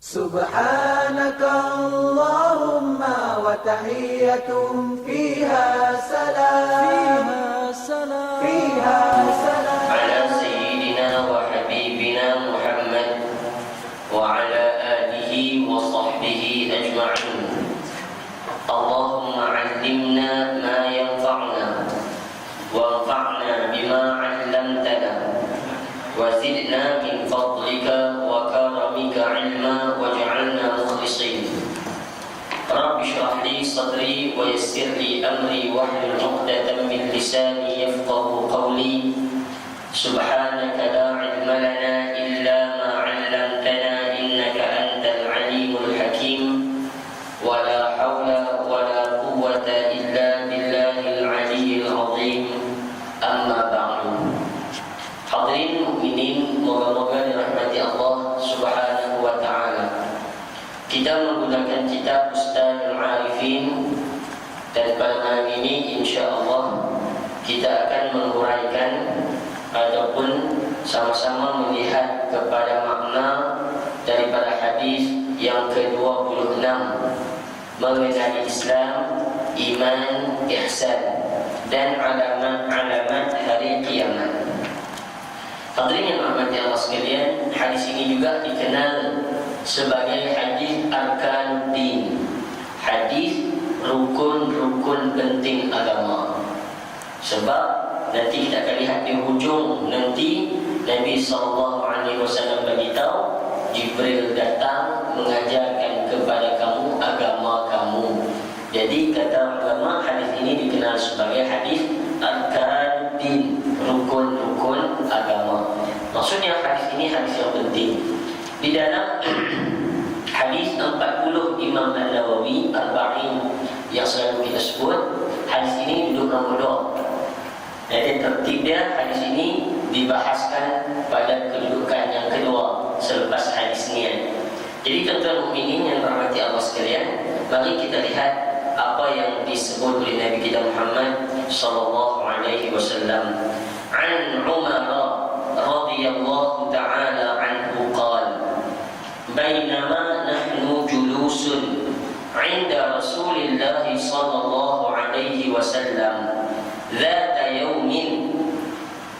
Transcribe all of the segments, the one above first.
سبحانك اللهم وتحيتهم فيها سلام على سيدنا وحبيبنا محمد وعلى آله وصحبه أجمعين. اللهم علمنا ما ينفعنا وانفعنا بما علمتنا وزدنا من فضلك وكرمك علما واجعلنا مخلصين. رب اشرح لي صدري ويسر لي أمري واحلل عقدة من لساني يفقهوا قولي. سبحانك لا علم لنا إلا ما علمتنا إنك أنت العليم الحكيم. ولا حول ولا قوة إلا بالله العلي العظيم. أما بعد. Hadirin mukminin, moga-moga dirahmati Allah Subhanahu wa taala. Kita menggunakan kitab Ustadzul Arifin, dan pada malam ini insya-Allah kita akan menguraikan ataupun sama-sama melihat kepada makna daripada hadis yang ke-26 mengenai Islam, iman, ihsan dan alamat-alamat hari kiamat. Hadirin yang dirahmati Allah sekalian, hadis ini juga dikenal sebagai hadis Arkanuddin, hadis rukun-rukun penting agama. Sebab nanti kita akan lihat di hujung nanti Nabi SAW beritahu Jibril datang mengajarkan kepada kamu agama kamu. Jadi kata ulama, hadis ini dikenal sebagai hadis Arkanuddin, rukun-rukun agama. Maksudnya hadis ini hadis yang penting. Di dalam hadis 40 Imam An-Nawawi Arba'in yang selalu kita sebut, hadis ini duduk nombor 2. Jadi tertib dia, hadis ini dibahaskan pada kedudukan yang kedua selepas hadis ni. Jadi tuan-tuan mukminin yang dirahmati Allah sekalian, mari kita lihat apa yang disebut oleh Nabi kita Muhammad sallallahu alaihi wasallam. An Umar radhiyallahu ta'ala anhu qala, bainama nahnu julusun 'inda Rasulillah sallallahu alaihi wasallam ذات يوم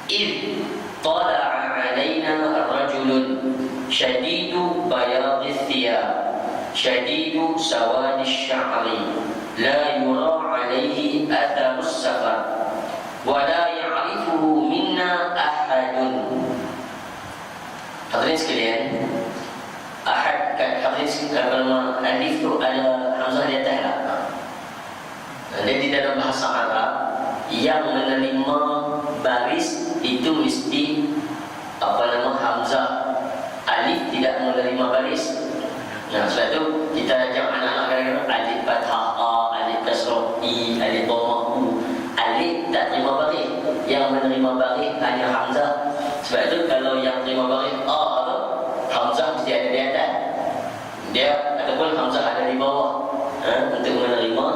إذ طلع علينا رجل شديد بياض الثياب شديد سواد الشعر لا يرى عليه أثر السفر ولا يعرفه منا أحد. Hadirin sekalian, ahad kat hadirin sekalian, hadis tu ada hamzah di atas lah. Jadi dalam bahasa Arab yang menerima baris itu mesti hamzah. Alif tidak menerima baris. Nah, sebab tu kita ajak anak-anak kadang-kadang alif fathah a, alif kasrah i, alif dhammah u. Alif tak terima baris. Yang menerima baris hanya hamzah. Sebab tu kalau yang terima baris a tu, hamzah mesti ada di atas. Dia ataupun hamzah ada di bawah. Untuk menerima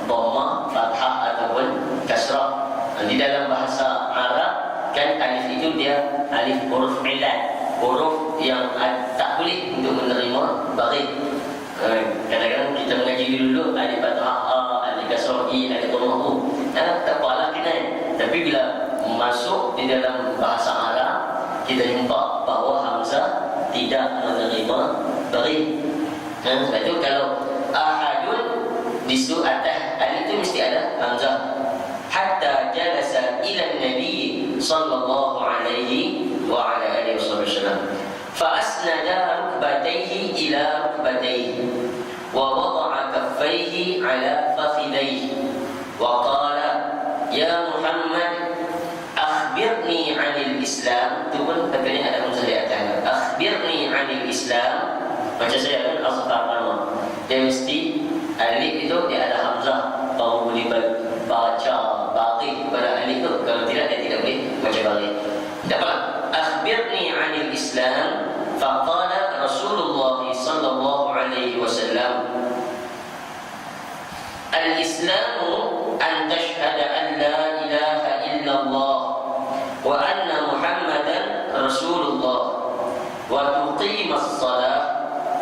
dhammah, fathah ataupun kasrah. Di dalam bahasa Arab kan alif itu dia alif huruf illat, huruf yang tak boleh untuk menerima baris. Kadang-kadang kita mengaji dulu alif fathah a, alif kasrah i, alif dhammah u. Tak apalah kena. Tapi bila masuk di dalam bahasa Arab, kita jumpa bahawa hamzah tidak menerima baris. Sebab itu kalau ahadun di situ atas alif itu mesti ada hamzah. Hatta jalasa ila Nabi sallallahu alaihi wa ala alihi wasallam fa asnada rukbatayhi ila rukbatayhi wa wada'a kaffayhi ala fakhidayhi wa qala ya Muhammad akhbirni 'anil Islam. Tu pun katanya ada hamzah di atas. Akhbirni 'anil Islam. Macam saya kan asal nama dia mesti alif itu dia ada hamzah baru boleh baca baqi pada alif itu. Kalau tidak dia tidak boleh baca baqi. Tak apa. Akhbirni 'anil Islam. Faqala Rasulullah sallallahu alaihi wasallam, al-Islamu an tashhada an la ilaha illallah wa anna Muhammadan Rasulullah wa tuqima as-salah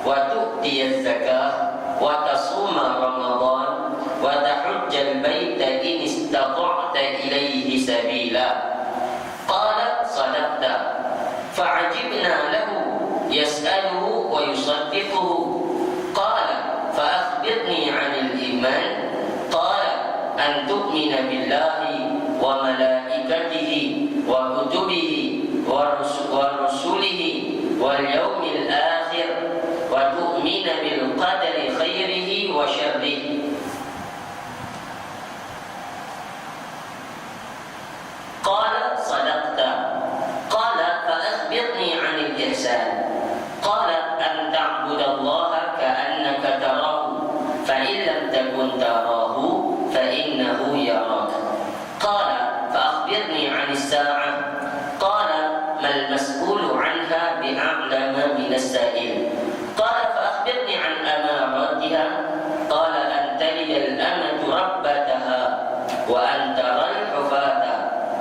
wa tu'tiya zakah wa tasuma Ramadan wa tahujjal baita in istata'ta ilaihi sabila. Qala sadaqta. Fa'ajibna lahu yas'aluhu wa yusaddiquhu. Qala fa'akhbirni 'anil iman. Qala an tu'mina billahi wa malaikatihi wa kutubihi wa rusulihi wal yawmil akhir wa tu'mina bil qadari khairihi wa syarrihi. Qala sadaqta. Qala fa akhbirni 'anil ihsan. Qala an ta'budallaha ka'annaka tarahu fa in lam takun tarahu fa innahu yarak. Qala fa akhbirni 'anis sa'ah. Qala mal mas'ulu 'anha bi'a'lama minas sa'il. Qala fa akhbirni 'an amaratiha. Qala an talida al-amatu rabbataha wa an tara al-hufata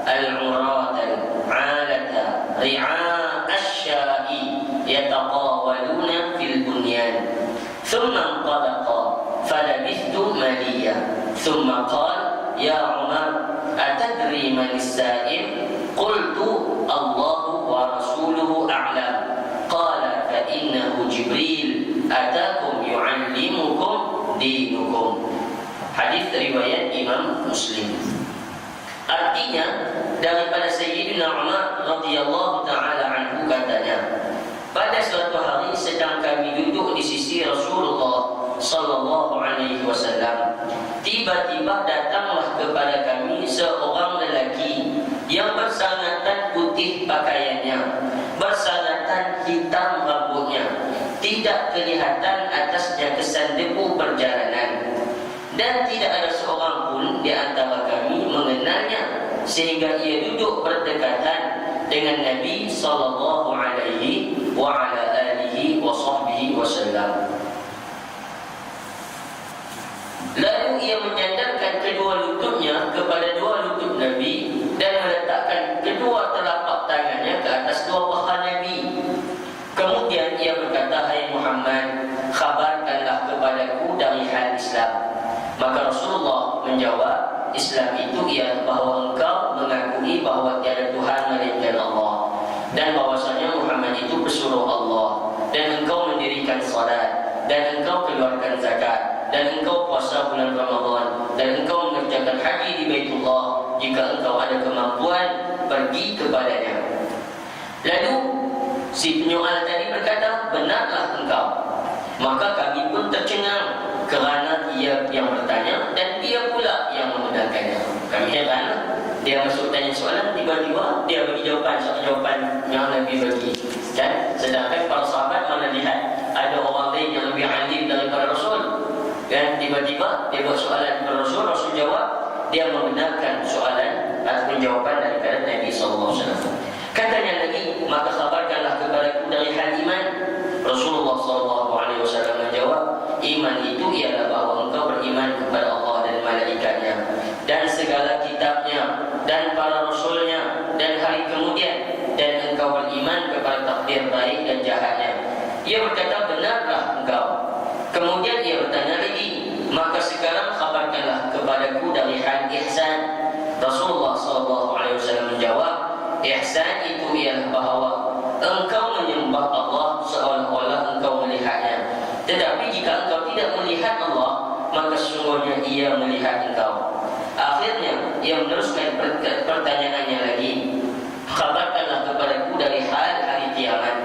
al-'urata al-'alata ri'a asy-sya'i yataqawaluna fil bunyan. Thumma intalaqa falabithtu maliya. Thumma qala ya Umar atadri man as-sa'il? Qultu Allahu wa rasuluhu a'lam. Qala fa innahu Jibril atakum yu'allimukum dinukum. Hadis riwayat Imam Muslim. Artinya daripada Sayyidina Umar radhiyallahu taala anhu katanya, pada suatu hari sedang kami duduk di sisi Rasulullah sallallahu alaihi wasallam, tiba-tiba datanglah kepada kami seorang lelaki yang bersangatan putih pakaiannya, bersangatan hitam rambutnya, tidak kelihatan atasnya kesan debu perjalanan, dan tidak ada seorang pun di antara kami mengenalnya, sehingga ia duduk berdekatan dengan Nabi sallallahu alaihi wa ala alihi wa sahbihi wasallam. Lalu ia menyandarkan kedua lututnya kepada dua lutut Nabi dan meletakkan kedua telapak tangannya ke atas dua paha Nabi. Kemudian ia berkata, "Hai Muhammad, khabarkanlah kepadaku dari hal Islam." Maka Rasulullah menjawab, Islam itu ialah bahawa engkau mengakui bahawa tiada Tuhan melainkan Allah, dan bahwasanya Muhammad itu pesuruh Allah, dan engkau mendirikan salat, dan engkau keluarkan zakat, dan engkau puasa bulan Ramadan, dan engkau mengerjakan haji di Baitullah jika engkau ada kemampuan pergi kepadanya. Lalu si penyoal tadi berkata, benarlah engkau. Maka kami pun tercengang kerana dia yang bertanya dan dia pula yang membenarkannya. Kami heran, dia masuk tanya soalan, tiba-tiba dia bagi jawapan, satu jawapan yang Nabi bagi. Dan sedangkan para sahabat mana lihat ada orang lain yang lebih alim daripada Rasul. Dan tiba-tiba dia buat soalan kepada Rasul, Rasul jawab, dia membenarkan soalan ataupun jawapan daripada Nabi SAW. Katanya lagi, maka khabarkanlah kepadaku dari hal iman. Rasulullah SAW menjawab, iman itu ialah bahawa engkau beriman kepada Allah dan malaikatnya, dan segala kitabnya, dan para rasulnya, dan hari kemudian, dan engkau beriman kepada takdir baik dan jahatnya. Ia berkata, benarlah engkau. Kemudian ia bertanya lagi, maka sekarang khabarkanlah kepadaku dari hal ihsan. Rasulullah SAW menjawab, ihsan itu ialah bahawa engkau menyembah Allah seolah-olah engkau melihatnya. Tetapi jika engkau tidak melihat Allah, maka sesungguhnya ia melihat engkau. Akhirnya ia meneruskan pertanyaannya lagi, khabarkanlah kepadaku dari hal hari kiamat.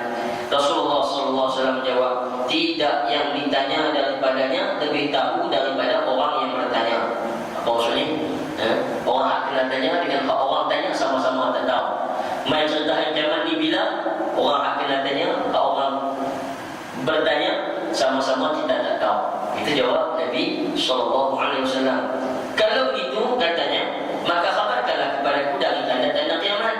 Rasulullah SAW menjawab, tidak yang ditanya daripadanya lebih tahu daripada orang yang bertanya. Apa maksudnya? Orang yang kena tanya dengan orang tanya sama-sama tak tahu. Main cerita hari kiamat ni bila orang yang kena tanya, orang bertanya sama-sama kita tak tahu. Itu jawab Nabi SAW. Kalau begitu katanya, maka khabarkanlah kepadaku dari tanda-tanda kiamat.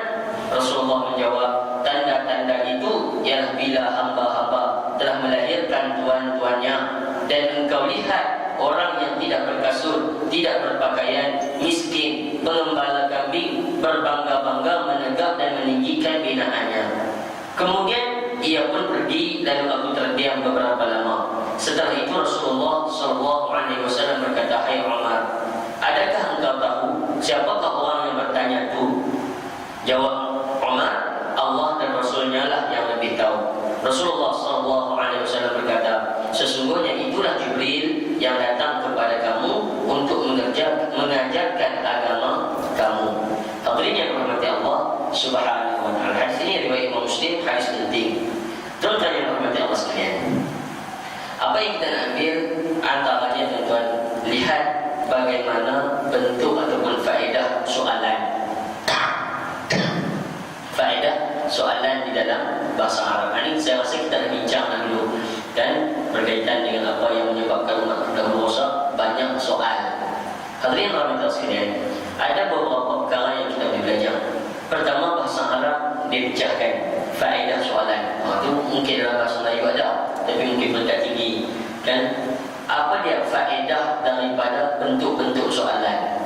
Rasulullah menjawab, tanda-tanda itu ialah bila hamba-hamba telah melahirkan tuan-tuannya, dan engkau lihat orang yang tidak berkasut, tidak berpakaian, miskin, pengembala kambing, berbangga-bangga menegak dan meninggikan binaannya. Kemudian ia pun pergi, lalu aku terdiam beberapa lama. Setelah itu Rasulullah SAW berkata, "Hai Umar, adakah engkau tahu siapakah orang yang bertanya itu?" Jawab Umar, "Allah dan Rasulnya lah yang lebih tahu." Rasulullah SAW berkata, "Sesungguhnya itulah Jibril yang datang kepada kamu untuk mengajarkan agama kamu." Hadirin yang dirahmati Allah Subhanahu wa taala. Hadis ini riwayat Imam Muslim, hadis penting. Tuan-tuan yang dirahmati Allah sekalian, apa yang kita nak ambil antaranya, tuan-tuan, lihat bagaimana bentuk ataupun faedah soalan. Faedah soalan di dalam bahasa Arab. Ini saya rasa kita nak bincang dulu, dan berkaitan dengan apa yang menyebabkan umat terdahulu rosak, banyak soal. Hadirin rahmat sekalian, ada beberapa perkara yang kita boleh belajar. Pertama, bahasa Arab dipecahkan faedah soalan. Itu mungkin dalam bahasa Melayu ada, tapi mungkin berkat tinggi. Dan apa dia faedah daripada bentuk-bentuk soalan?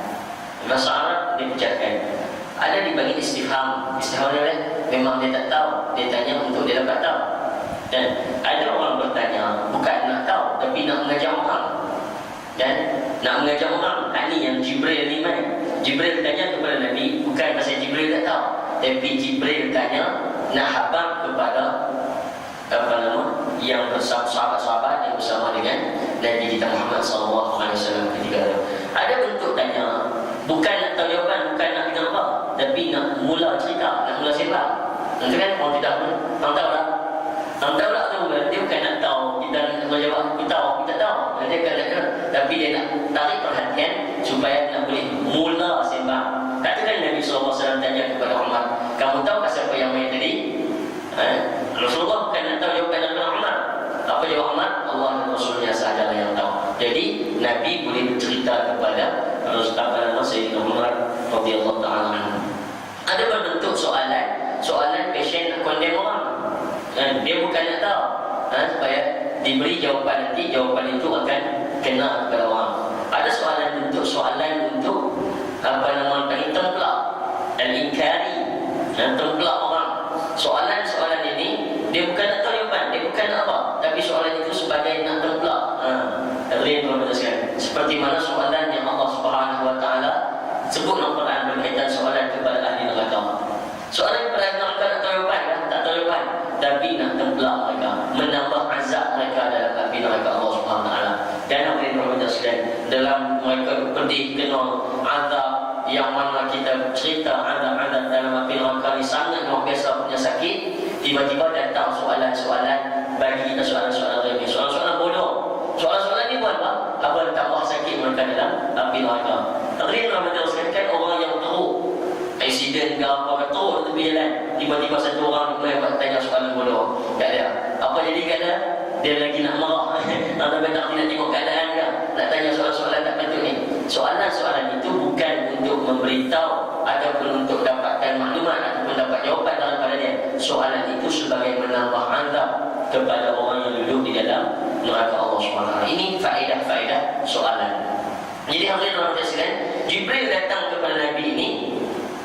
Bahasa Arab dipecahkan. Ada dibagi istifham. Istifham ni memang dia tak tahu, dia tanya untuk dia dapat tahu. Dan ada orang bertanya bukan nak tahu, tapi nak mengajar orang. Dan nak mengajar orang, ini yang Jibril ni main. Jibril tanya kepada Nabi, bukan pasal Jibril tak tahu, tapi Jibril tanya nak habang kepada yang bersama sahabat-sahabat yang bersama dengan Nabi kita Muhammad SAW ketika itu. Ada bentuk tanya, bukan nak tahu jawapan, bukan nak dengar apa, tapi nak mula cerita, nak mula sembang. Nanti kan orang tidak tahu tak? Tahu tak tu kan? Dia bukan nak tahu kita nak menjawab, kita tahu, kita tahu. Dia akan nak, tapi dia nak tarik perhatian supaya nak boleh mula sembang. Katakan Nabi SAW tanya kepada Umar, "Kamu tahu siapa yang main tadi?" Rasulullah bukan nak tahu jawapan daripada Umar. Apa jawab Umar? Allah dan Rasulnya sahaja yang tahu. Jadi Nabi boleh bercerita kepada Sayyidina Umar radhiyallahu ta'ala anhu. Ada berbentuk soalan passion nak condemn orang. Dia bukan nak tahu, supaya diberi jawapan, nanti jawapan itu akan kena kepada orang. Ada bentuk soalan untuk panggil templak al-inkari, templak orang. Soalan ini dia bukan nak tahu jawapan, dia bukan nak apa, tapi soalan itu sebagai nak templak. Seperti mana soalan yang Allah Subhanahu wa taala sebut dalam Quran berkaitan soalan kepada ahli neraka. Soalan kepada ahli neraka nak tahu jawapan, tak tahu jawapan, tapi nak templak mereka, menambah azab mereka dalam api neraka Allah Subhanahu wa taala. Dan apa yang berlaku dalam mereka pedih kena azab yang mana kita cerita azab dalam api neraka ni sangat luar biasa punya sakit. Tiba-tiba datang soalan-soalan bagi kita, soalan-soalan remeh, soalan-soalan bodoh. Soalan-soalan ni buat apa? Apa tambah sakit mereka dalam api neraka. Takdir Rahmat kan orang yang teruk, accident ke apa, teruk tepi jalan, tiba-tiba satu orang buat tanya soalan bodoh. Tak ada. Apa jadi kata? Dia lagi nak marah. Tak nak tengok keadaan ke? Nak tanya soalan-soalan tak patut ni. Soalan-soalan itu bukan untuk memberitahu ataupun untuk dapatkan maklumat ataupun dapat jawapan daripada dia. Soalan itu sebagai menambah azab kepada orang yang duduk di dalam neraka Allah SWT. Ini faedah-faedah soalan. Jadi hadirin rahmat sekalian, Jibril datang kepada Nabi ini.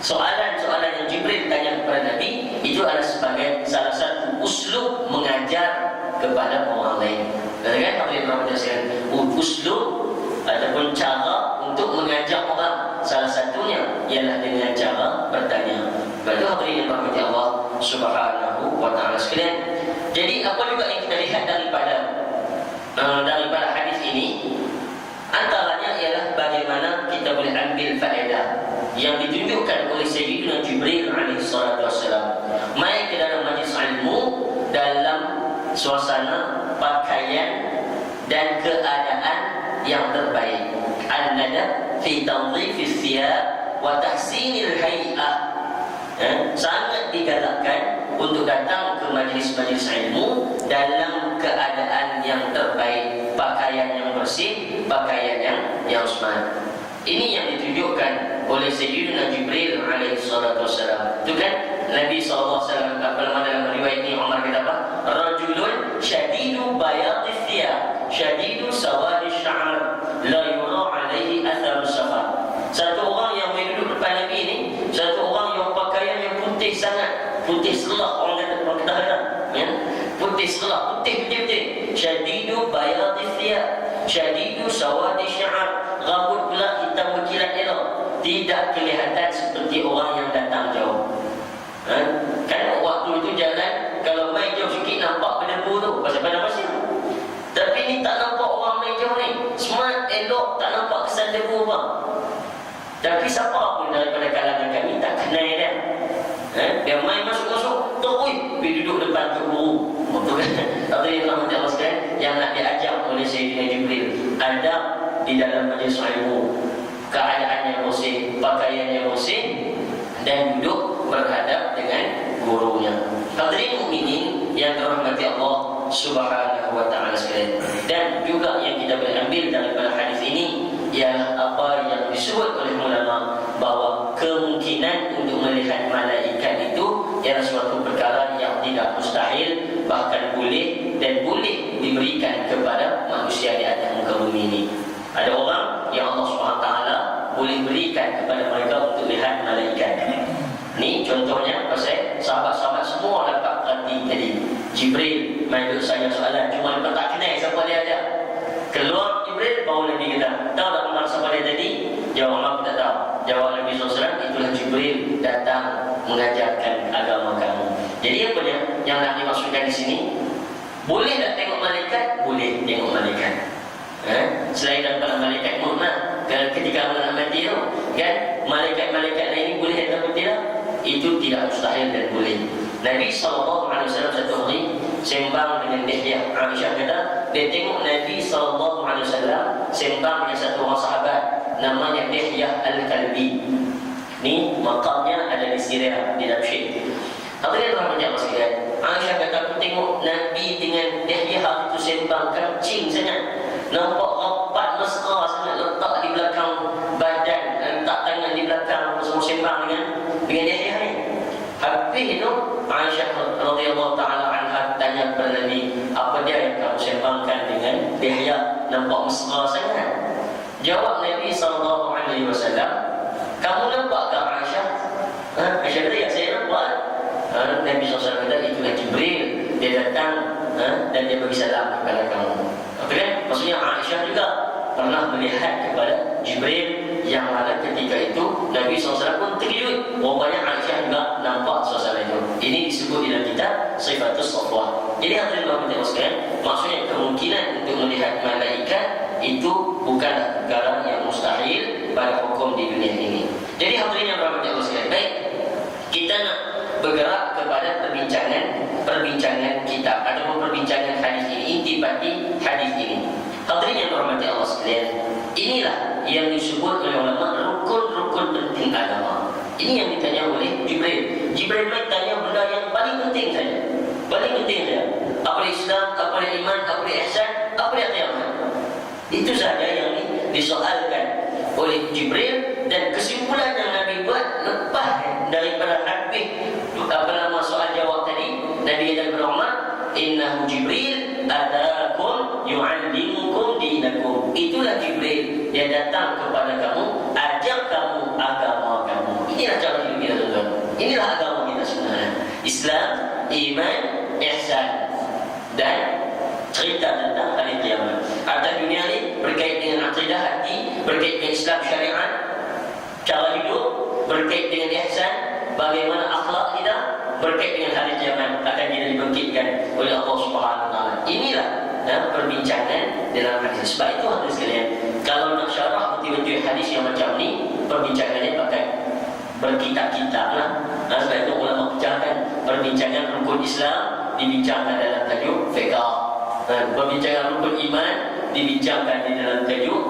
Soalan-soalan yang Jibril tanya kepada Nabi itu adalah sebagai salah satu uslub mengajar kepada orang lain. Kan hadirin rahmat sekalian, uslub ataupun cara untuk mengajar orang, salah satunya ialah dengan cara bertanya. Lalu hadirin yang dirahmati Allah Subhanahu wa taala sekalian. Jadi apa juga yang kita lihat daripada hadis ini, antaranya ialah bagaimana kita boleh ambil faedah yang ditunjukkan oleh Sayyidina Jibril alaihi salatu wassalam mai ke dalam majlis ilmu dalam suasana pakaian dan keadaan yang terbaik. An-nadab fi tanzifis thiyab wa tahsinil hay'ah. Sangat digalakkan untuk datang ke majlis-majlis ilmu dalam keadaan yang terbaik, pakaian yang bersih, pakaian yang smart. Ini yang ditunjukkan oleh Sayyidina Jibril alaihi salatu wassalam. Itu kan Nabi SAW dalam riwayat ini Umar kata apa? Rajulun syadidu bayadis thiyab, syadidu sawadis sya'ar, la yura alaihi atharus safar. Satu orang yang duduk depan Nabi ini, satu orang yang pakaian yang putih sangat, putih selah, orang kata ya? Putih selah, putih betul-betul. Syadidu bayadhi thiyab, syadidu sawadi syi'ar, rambut pula hitam berkilat elok, tidak kelihatan seperti orang yang datang jauh. Kan waktu itu jalan, kalau main jauh sikit nampak berdebu tu, pasal pada pasir. Tapi ni tak nampak orang main jauh ni, smart, elok, tak nampak kesan debu bang. Tapi siapa pun daripada kalangan kami tak kenal dia. Dia main masuk-masuk, terus pergi duduk depan guru. Betul kan? Tapi yang Allah jelaskan, yang nak diajar oleh Sayyidina Jibril, ada di dalam majlis ilmu, keadaannya bersih, pakaiannya bersih, dan duduk berhadap dengan gurunya. Hadirin mukminin yang dirahmati Allah Subhanahu wa taala sekalian. Dan juga yang kita boleh ambil daripada hadis ini ialah apa yang disebut oleh ulama, bahawa kemungkinan untuk melihat malaikat itu ialah suatu perkara yang tidak mustahil, bahkan boleh dan boleh diberikan kepada manusia di atas muka bumi ini. Ada orang yang Allah SWT boleh berikan kepada mereka untuk lihat malaikat. Ni contohnya pasal sahabat-sahabat semua dapat perhati tadi. Jibril main duduk saya soalan, cuma mereka tak kenal siapa dia ada. Keluar Jibril, baru Nabi kata, tahu tak kenal siapa dia tadi? Jawab aku tak tahu. Jawab Nabi SAW, itulah Jibril datang mengajarkan agama kamu. Jadi apa dia yang nak dimaksudkan di sini? Boleh tak tengok malaikat? Boleh tengok malaikat. Selain daripada malaikat maut lah, ketika nak mati tu kan, malaikat-malaikat lain ini boleh atau tidak? Itu tidak mustahil dan boleh. Nabi SAW satu hari sembang dengan Dihyah. Aisyah kata dia tengok Nabi SAW sembang dengan satu orang sahabat namanya Dihyah Al-Kalbi. Ni makamnya ada di Syria, di Damsyik. Hadirin rahmatullah sekalian, Aisyah kata aku tengok Nabi dengan Dihyah itu sembang kencing sangat, nampak rapat mesra sangat, letak di belakang badan, letak tangan di belakang, semua sembang dengan Dihyah ni. Habis itu Aisyah radhiyallahu taala anha tanya kepada Nabi, apa dia yang kamu sembangkan dengan Dihyah, nampak mesra sangat? Jawab Nabi SAW, kamu nampak ke Aisyah? Aisyah kata, ya saya nampak. Nabi SAW kata, itulah Jibril, dia datang dan dia bagi salam kepada kamu. Betul kan? Maksudnya Aisyah juga pernah melihat kepada Jibril, yang mana ketika itu Nabi SAW pun terkejut. Rupanya Aisyah juga nampak suasana itu. Ini disebut dalam kitab Sifatus Safwah. Jadi hadirin rahmatullah sekalian, maksudnya kemungkinan untuk melihat malaikat itu bukanlah perkara yang mustahil pada hukum di dunia ini. Jadi hadirin yang rahmatullah sekalian, baik, kita nak bergerak kepada perbincangan kitab ataupun perbincangan hadis ini, intipati hadis ini. Hadirin yang dirahmati Allah sekalian, inilah yang disebut oleh ulama rukun-rukun penting agama. Ini yang ditanya oleh Jibril. Jibril tanya benda yang paling penting saja. Paling penting saja. Apa Islam, apa iman, apa ihsan, apa kiamat. Itu saja yang disoalkan oleh Jibril, dan kesimpulan yang Nabi buat lepas daripada habis soal jawab tadi. Nabi kata kepada Umar, innahu Jibril atakum yu'allimukum dinakum. Itulah Jibril, dia datang kepada kamu, ajak kamu agama kamu. Inilah cara hidup kita, tuan-tuan. Inilah agama kita sebenarnya. Islam, iman, ihsan, dan cerita tentang hari kiamat. Atas dunia ini berkait dengan akidah hati, berkait dengan Islam syariat, cara hidup, berkait dengan ihsan, bagaimana akhlak kita, berkait dengan hari kiamat akan kita dibangkitkan oleh Allah Subhanahu wa taala. Inilah perbincangan dalam hadis. Sebab itu hadirin sekalian, kalau nak syarah betul-betul hadis yang macam ni, perbincangannya pakai berkitab-kitab lah. Sebab itu ulama pecahkan perbincangan rukun Islam dibincangkan dalam tajuk fiqh. Perbincangan rukun iman dibincangkan di dalam tajuk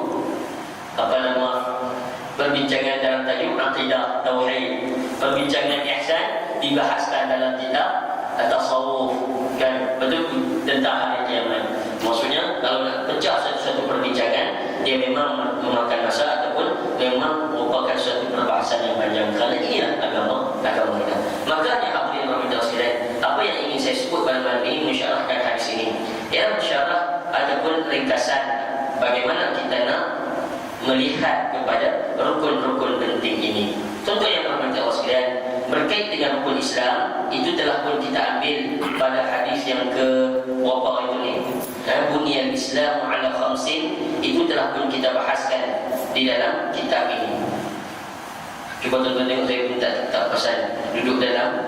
perbincangan dalam tajuk akidah tauhid. Perbincangan ihsan dibahaskan dalam kitab tasawuf, kan, betul, tentang hari kiamat. Maksudnya kalau nak pecah satu-satu perbincangan, dia memang memakan masa ataupun memang merupakan suatu perbahasan yang panjang. Kerana inilah agama kita. Makanya hadirin rahmatullah sekalian, apa yang ingin saya sebut pada malam ini, mensyarahkan hadis ini, ialah mensyarah ataupun ringkasan bagaimana kita nak melihat kepada rukun-rukun penting ini. Contoh yang rahmatullah sekalian, berkait dengan rukun Islam, itu telah pun kita ambil pada hadis yang ke berapa itu ni, buniyal Islam ala khamsin, itu telah pun kita bahaskan di dalam kitab ini. Cuba tuan-tuan tengok, saya pun tak pasal duduk dalam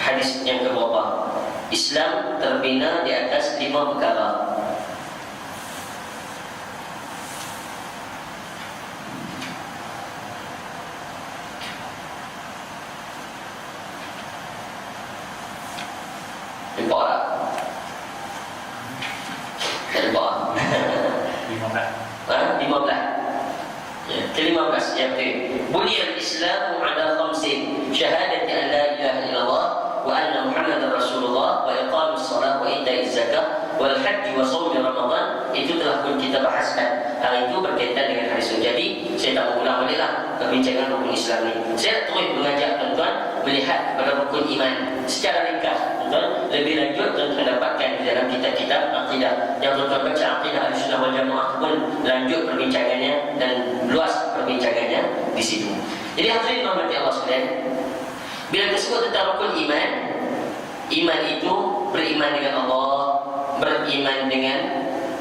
hadis yang keberapa. Islam terbina di atas 5 perkara. Nampak tak? Tak nampak? 15. 15. Ya, ke-15 yang buniyal Islam ala khamsin, syahadati an la ilaha illallah wa anna Muhammadar Rasulullah wa iqamis salat wa ita'iz zakah wal haji wa shaum Ramadan. Itu telah pun kita bahaskan. Hari itu berkaitan dengan hadis. Jadi saya tak mengulang baliklah perbincangan rukun Islam ni. Saya terus mengajak tuan-tuan melihat pada rukun iman secara ringkas. Tuan, lebih lanjut tuan-tuan dapatkan di dalam kitab-kitab akidah. Yang tuan-tuan baca akidah Ahlussunnah wal Jamaah pun lanjut perbincangannya dan luas perbincangannya di situ. Jadi hadirin rahmati Allah sekalian, bila disebut tentang rukun iman, iman itu beriman dengan Allah, beriman dengan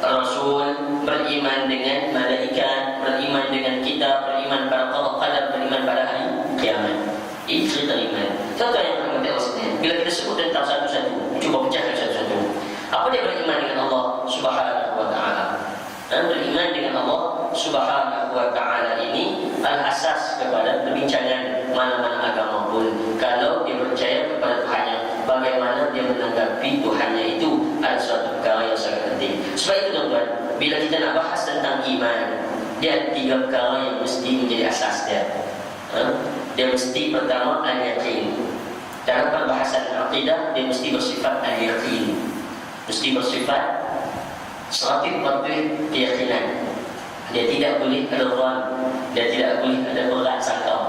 Rasul, beriman dengan malaikat, beriman dengan kitab, beriman pada qadar, beriman pada hari kiamat. Ini cerita iman. Contoh yang rahmati Allah sekalian, bila kita sebut tentang satu-satu, cuba pecahkan satu-satu. Apa dia beriman dengan Allah Subhanahu wa taala? Dan beriman dengan Allah Subhanahu wa taala ini al-asas kepada perbincangan mana-mana agama pun. Kalau dia percaya kepada Tuhannya, bagaimana dia menanggapi Tuhannya itu adalah suatu perkara yang sangat penting. Sebab itu tuan-tuan, bila kita nak bahas tentang iman, dia ada 3 perkara yang mesti menjadi asas dia. Dia mesti pertama al-yaqin. Dalam perbahasan akidah, dia mesti bersifat al-yaqin, mesti bersifat 100% keyakinan. Dia tidak boleh ada ran, dia tidak boleh ada berat sangka.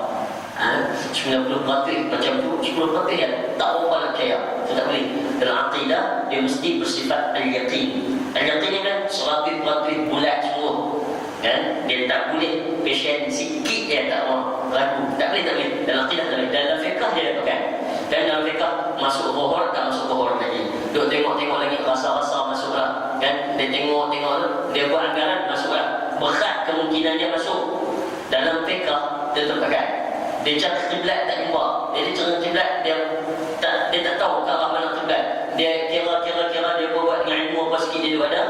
90% macam tu, 10% yang tak apa nak percaya. Itu tak boleh. Dalam akidah, dia mesti bersifat al-yaqin. Al-yaqin ni kan 100% bulat semua. Kan? Dia tak boleh passion sikit dia tak mau ragu. Tak boleh, tak boleh. Dalam akidah tak boleh. Dalam fiqh dia dapatkan. Dan dalam fiqh masuk zuhur tak masuk zuhur lagi. Duk tengok-tengok lagi, rasa-rasa masuklah. Kan? Dia tengok-tengok tu, dia buat anggaran masuklah. Berat kemungkinan dia masuk. Dalam fiqh dia terpakai. Dia cari kiblat tak jumpa. Jadi cari kiblat dia tak tahu ke arah mana kiblat. Dia kira dia buat dengan ilmu apa sikit dia ada.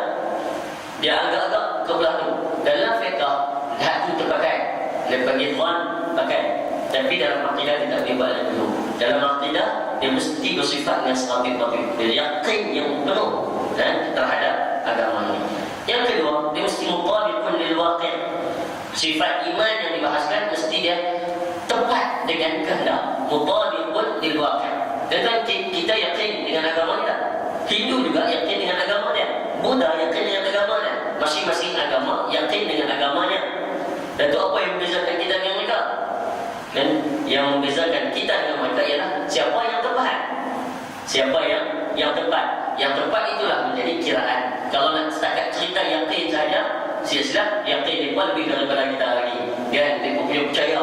Dia agak-agak ke belah tu. Dalam fiqh hak tu terpakai. Dia panggil dhan pakai. Tapi dalam akidah dia tak boleh buat dulu. Dalam akidah dia mesti bersifat dengan 100%. Dia yakin yang penuh terhadap agama ini. Yang kedua, dia mesti muqabiqun lil waqi'. Sifat iman yang dibahaskan mesti dia tepat dengan kehendak. Muqabiqun lil waqi'. Dan kita yakin dengan agama dia. Hindu juga yakin dengan agama dia. Buddha yakin dengan agama dia. Masing-masing agama yakin dengan agamanya. Dan itu apa yang membezakan kita dengan mereka? Dan yang membezakan kita dengan mereka ialah siapa yang tepat. Siapa yang tepat. Yang tepat itulah menjadi kiraan. Kalau nak setakat cerita yakin saja, sia-sia, yakin mereka lebih daripada kita lagi. Dia punya percaya.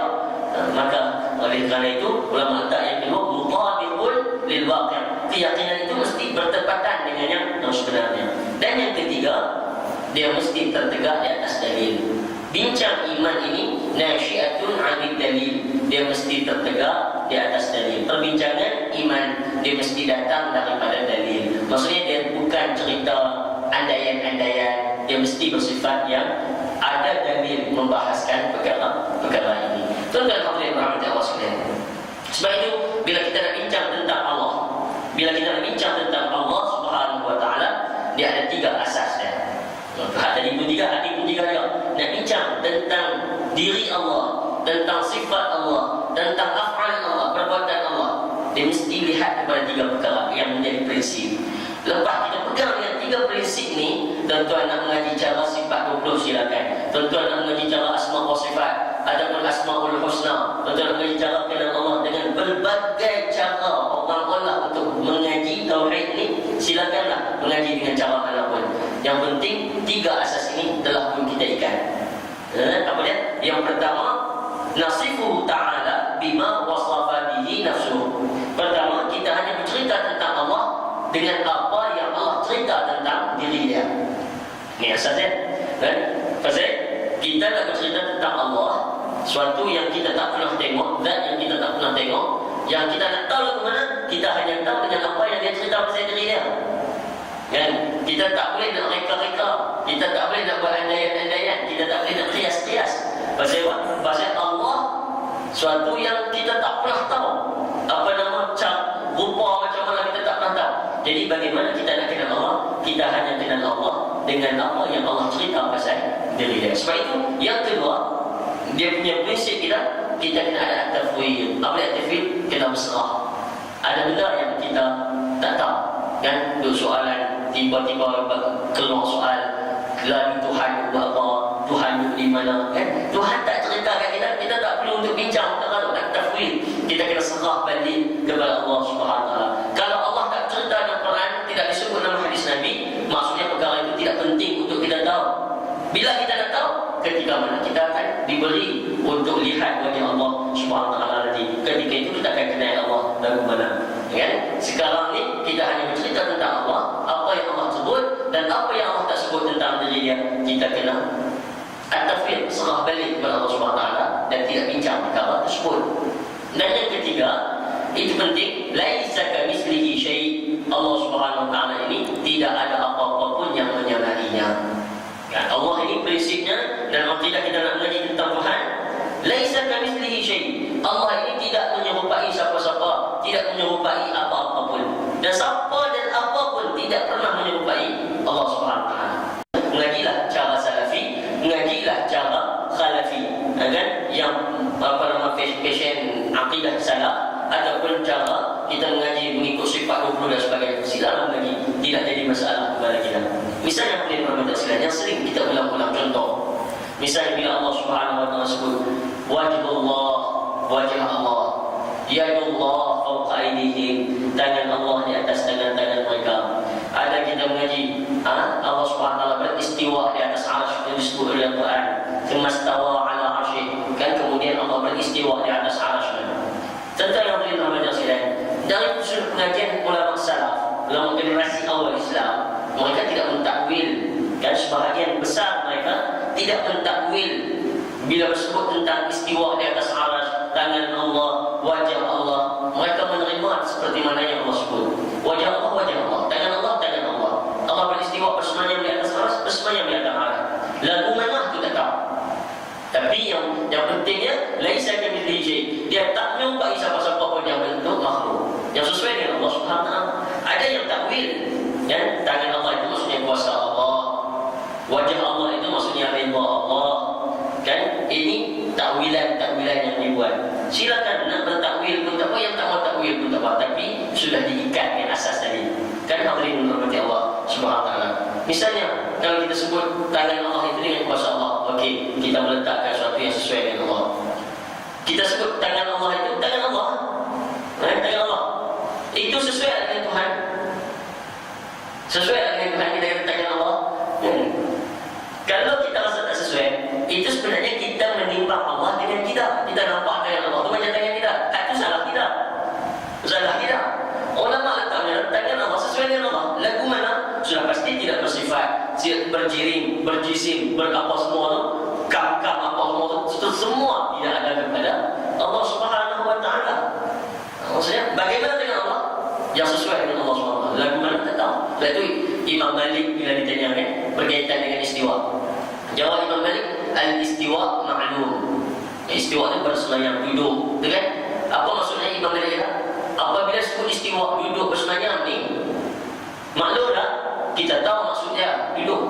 Maka oleh kerana itu ulama letak yang kedua, muqabiqul lil waqi'. Keyakinan itu mesti bertepatan dengan yang sebenarnya. Dan yang ketiga, dia mesti tertegak di atas dalil. Bincang iman ini nasyiatun 'anil dalil. Dia mesti tertegak di atas dalil. Perbincangan iman dia mesti datang daripada dalil. Maksudnya dia bukan cerita andaian-andaian. Dia mesti bersifat yang ada dalil membahaskan perkara ini. Tuan-tuan hadirin rahmati Allah sekalian. Sebab itu bila kita nak bincang tentang Allah, bila kita nak bincang tentang Allah Subhanahu wa taala, dia ada 3 asas dia. Tadi pun 3 dia. Nak bincang tentang diri Allah, tentang sifat Allah, tentang af'al Allah, perbuatan Allah, dia mesti lihat kepada 3 perkara yang menjadi prinsip. Lepas kita pegang dengan 3 prinsip ni, tuan-tuan nak mengaji cara sifat 20 silakan. Tuan-tuan nak mengaji cara asma wa sifat ataupun asmaul husna. Tuan-tuan nak mengaji cara kenal Allah dengan berbagai cara orang Allah untuk mengaji tauhid ni, silakanlah mengaji dengan cara manapun. Yang penting 3 asas ini telah pun kita ikat. Apa dia? Yang pertama, nasifuhu ta'ala bima wasafa bihi nafsuhu. Pertama, kita hanya bercerita tentang Allah dengan apa yang Allah cerita tentang diri dia. Ini asasnya kan? Pasal kita nak bercerita tentang Allah, suatu yang kita tak pernah tengok, zat yang kita tak pernah tengok, yang kita nak tahu ke mana, kita hanya tahu dengan apa yang dia cerita pasal diri dia. Kan? Kita tak boleh nak reka-reka, kita tak boleh nak buat andaian-andaian, kita tak boleh nak kias-kias. Pasal apa? Pasal Allah suatu yang kita tak pernah tahu. Apa nama, rupa macam mana kita tak pernah tahu. Jadi bagaimana kita nak kenal Allah? Kita hanya kenal Allah dengan apa yang Allah cerita pasal diri dia. Sebab itu yang kedua, dia punya prinsip kita kena ada at-tafwid. Apa at-tafwid? Kena berserah. Ada benda yang kita tak tahu, kan? Untuk soalan tiba-tiba keluar soal, lalu Tuhan buat apa? Tuhan di mana? Kan? Tuhan tak cerita kat kita, kita tak perlu untuk bincang tentang at-tafwid. Kita kena serah balik kepada Allah Subhanahu Wa Taala. Kalau Allah tak cerita dalam Quran, tidak disebut dalam hadis Nabi, maksudnya perkara itu tidak penting untuk kita tahu. Bila kita nak tahu, ketika mana kita akan diberi untuk lihat wajah Allah Subhanahu Wa Taala nanti. Ketika itu kita akan kenal Allah dari mana. Kan? Sekarang ni kita hanya bercerita tentang Allah, apa yang Allah sebut dan apa yang Allah tak sebut tentang diri dia. Kita kena at-tafwid, serah balik kepada Allah Subhanahu Wa Taala dan tidak bincang perkara tersebut. Dan yang ketiga, itu penting, laisa kamitslihi syai'. Allah Subhanahu Wa Taala ini tidak ada apa-apa pun yang menyamainya. Ya, Allah ini prinsipnya dan akidah kita nak mengaji tentang Tuhan, laisa kamitslihi syai'. Allah ini tidak menyerupai siapa-siapa, tidak menyerupai apa-apa pun. Dan siapa dan apa pun tidak pernah menyerupai Allah Subhanahu Wa Taala. Mengajilah cara salafi, mengajilah cara khalafi, kan? Yang apa nama fashion akidah salaf ataupun cara kita mengaji mengikut sifat 20 dan sebagainya. Silalah mengaji, tidak jadi masalah kepada kita. Misalnya boleh permintaan silalah yang sering kita ulang-ulang contoh. Misalnya bila Allah Subhanahu Wa Taala sebut wajhullah, wajah Allah, yadullah fawqa aydihim, tangan Allah di atas tangan-tangan mereka. Ada kita mengaji Allah Subhanahu Wa Taala beristiwa di atas arsy yang disebut oleh Al-Quran, kemastawa ala arsy, kan? Kemudian Allah beristiwa di atas arsy. Tentang yang boleh nama sekalian, dari usul pengajian ulama salaf, ulama generasi awal Islam, mereka tidak mentakwil, kan? Sebahagian besar mereka tidak mentakwil bila bersebut tentang istiwa di atas arsy, tangan Allah, wajah Allah. Mereka menerima seperti mana yang Allah sebut. Wajah Allah, wajah Allah, tangan Allah, tangan Allah. Allah beristiwa bersemayam di atas arsy, bersemayam di atas arsy. Lagu mana itu tak tahu. Tapi yang pentingnya laisa kamitslihi syai'. Dia tak menyerupai siapa-siapa pun yang bentuk makhluk, yang sesuai dengan Allah Subhanahu Wa Taala. Ada yang takwil, kan? Tangan Allah itu maksudnya kuasa Allah, wajah Allah itu maksudnya ridha Allah, kan? Ini takwilan-takwilan yang dibuat. Silakan nak bertakwil pun tak apa, yang tak mau takwil pun tak apa, tapi sudah diikat dengan asas tadi. Kan hadirin rahmati Allah Subhanahu Wa Taala. Misalnya kalau kita sebut tangan Allah itu dengan kuasa Allah, okey, kita meletakkan sesuatu yang sesuai dengan Allah. Kita sebut tangan Allah itu tangan Allah, tangan Allah itu sesuai dengan Tuhan, sesuai dengan Tuhan kita tangan Allah. Kalau kita rasa tak sesuai, itu sebenarnya kita menimbang Allah dengan kita. Kita nampak tangan Allah itu macam tangan kita. Itu salah kita. Salah kita. Ulama letaknya tangan Allah sesuai dengan Allah. Lagu mana? Sudah pasti tidak bersifat berjirim, berjisim, berapa semua tu, kam-kam apa semua itu semua tidak ada kepada Allah Subhanahu Wa Taala. Maksudnya bagaimana dengan Allah? Yang sesuai dengan Allah Subhanahu Wa Taala. Lagu mana tak tahu. Lepas itu Imam Malik bila ditanyakan berkaitan dengan istiwa, jawab Imam Malik, al-istiwa ma'lum. Istiwa itu bersemayam, duduk, betul kan? Apa maksudnya Imam Malik kata? Apabila sebut istiwa, duduk, bersemayam ni maklum dah, kita tahu maksudnya duduk.